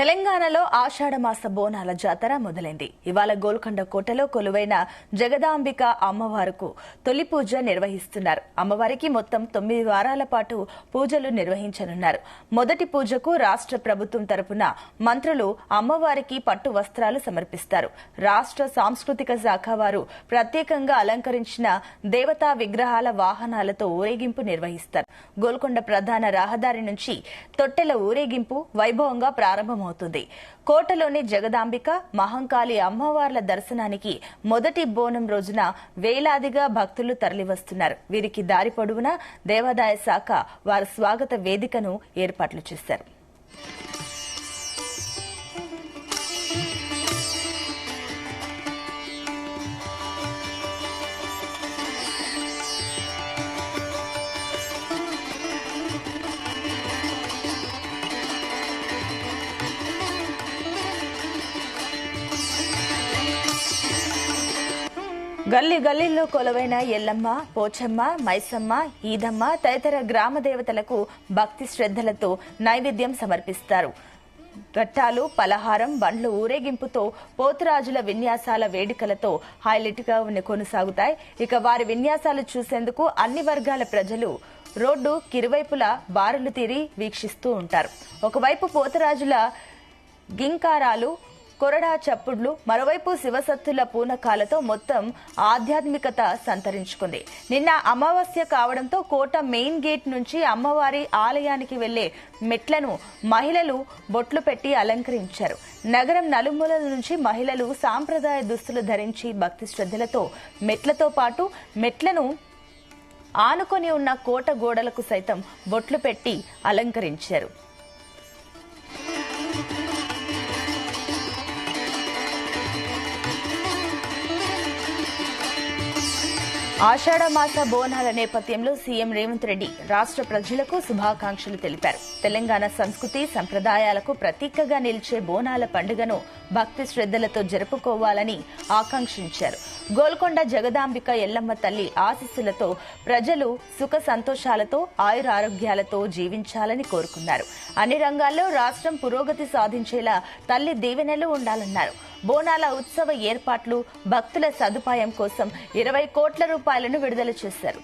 తెలంగాణలో ఆషాఢమాస బోనాల జాతర మొదలైంది. ఇవాళ గోల్కొండ కోటలో కొలువైన జగదాంబిక అమ్మవారుకు తొలి పూజ నిర్వహిస్తున్నారు. అమ్మవారికి మొత్తం 9 వారాల పాటు పూజలు నిర్వహించనున్నారు. మొదటి పూజకు రాష్ట్ర ప్రభుత్వం తరపున మంత్రులు అమ్మవారికి పట్టు వస్త్రాలు సమర్పిస్తారు. రాష్ట్ర సాంస్కృతిక శాఖ వారు ప్రత్యేకంగా అలంకరించిన దేవతా విగ్రహాల వాహనాలతో ఊరేగింపు నిర్వహిస్తారు. గోల్కొండ ప్రధాన రహదారి నుంచి తొట్టెల ఊరేగింపు వైభవంగా ప్రారంభమవుతుంది. కోటలోని జగదాంబిక, మహంకాళి అమ్మవార్ల దర్శనానికి మొదటి బోనం రోజున వేలాదిగా భక్తులు తరలివస్తున్నారు. వీరికి దారి పొడవునా దేవాదాయ శాఖ వారి స్వాగత వేదికను ఏర్పాట్లు చేశారు. గల్లీ గల్లీల్లో కొలువైన ఎల్లమ్మ, పోచమ్మ, మైసమ్మ, ఈదమ్మ తదితర గ్రామ దేవతలకు భక్తి శ్రద్దలతో నైవేద్యం సమర్పిస్తారు. ఘట్టాలు, పలహారం, బండ్లు ఊరేగింపుతో పోతురాజుల విన్యాసాల వేడుకలతో హైలైట్ గా కొనసాగుతాయి. ఇక వారి విన్యాసాలు చూసేందుకు అన్ని వర్గాల ప్రజలు రోడ్డు కిరువైపులా బారులు తీరి వీక్షిస్తూ ఉంటారు. ఒకవైపు పోతురాజుల గింకారాలు, కొరడా చప్పుడ్లు, మరోవైపు శివసత్తుల పూనకాలతో మొత్తం ఆధ్యాత్మికత సంతరించుకుంది. నిన్న అమావాస్య కావడంతో కోట మెయిన్ గేట్ నుంచి అమ్మవారి ఆలయానికి వెళ్లే మెట్లను మహిళలు బొట్లు పెట్టి అలంకరించారు. నగరం నలుమూలల నుంచి మహిళలు సాంప్రదాయ దుస్తులు ధరించి భక్తి శ్రద్ధలతో మెట్లతో పాటు మెట్లను ఆనుకొని ఉన్న కోట గోడలకు సైతం బొట్లు పెట్టి అలంకరించారు. ఆషాఢమాస బోనాల నేపథ్యంలో సీఎం రేవంత్ రెడ్డి రాష్ట్ర ప్రజలకు శుభాకాంక్షలు తెలిపారు. తెలంగాణ సంస్కృతి సంప్రదాయాలకు ప్రతీకగా నిలిచే బోనాల పండుగను భక్తి శ్రద్దలతో జరుపుకోవాలని ఆకాంక్షించారు. గోల్కొండ జగదాంబిక ఎల్లమ్మ తల్లి ఆశీస్సులతో ప్రజలు సుఖ సంతోషాలతో ఆయురారోగ్యాలతో జీవించాలని కోరుకున్నారు. అన్ని రంగాల్లో రాష్ట్రం పురోగతి సాధించేలా తల్లి దీవెనలు ఉండాలన్నారు. బోనాల ఉత్సవ ఏర్పాట్లు, భక్తుల సదుపాయం కోసం 20 కోట్ల రూపాయలను విడుదల చేశారు.